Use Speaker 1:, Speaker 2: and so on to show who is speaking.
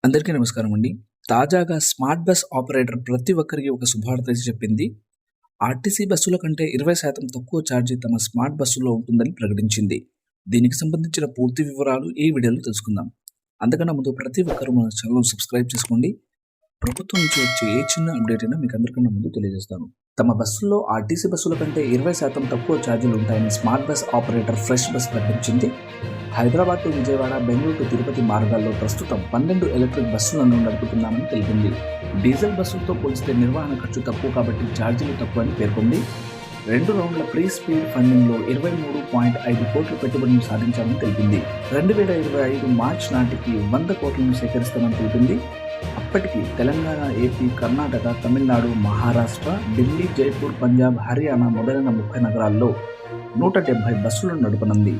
Speaker 1: అందరికీ నమస్కారం అండి. తాజాగా స్మార్ట్ బస్ ఆపరేటర్ ప్రతి ఒక్కరికి ఒక శుభవార్త చెప్పింది. ఆర్టీసీ బస్సుల కంటే 20% తక్కువ ఛార్జీ తమ స్మార్ట్ బస్సులో ఉంటుందని ప్రకటించింది. దీనికి సంబంధించిన పూర్తి వివరాలు ఈ వీడియోలో తెలుసుకుందాం. అంతకన్నా ముందు ప్రతి ఒక్కరూ మన ఛానల్ సబ్స్క్రైబ్ చేసుకోండి. ప్రభుత్వం నుంచి వచ్చే ఏ చిన్న అప్డేట్ అయినా మీకు అందరికన్నా ముందు తెలియజేస్తాను. తమ బస్సుల్లో ఆర్టీసీ బస్సుల కంటే 20% తక్కువ ఛార్జీలు ఉంటాయని smart bus operator fresh bus ప్రకటించింది. హైదరాబాద్ టు విజయవాడ, బెంగళూరు టు తిరుపతి మార్గాల్లో ప్రస్తుతం 12 ఎలక్ట్రిక్ బస్సులను నడుపుతున్నామని తెలిపింది. డీజిల్ బస్సులతో పోలిస్తే నిర్వహణ ఖర్చు తక్కువ కాబట్టి ఛార్జీలు తక్కువ అని పేర్కొంది. 2 రౌండ్ల ప్రీ స్పీడ్ ఫండింగ్లో 23.5 కోట్ల పెట్టుబడిని సాధించామని తెలిపింది. 2025 మార్చి నాటికి 100 కోట్లను సేకరిస్తామని తెలిపింది. అప్పటికి తెలంగాణ, ఏపీ, కర్ణాటక, తమిళనాడు, మహారాష్ట్ర, ఢిల్లీ, జైపూర్, పంజాబ్, హర్యానా మొదలైన 30 నగరాల్లో 170 బస్సులను నడపనుంది.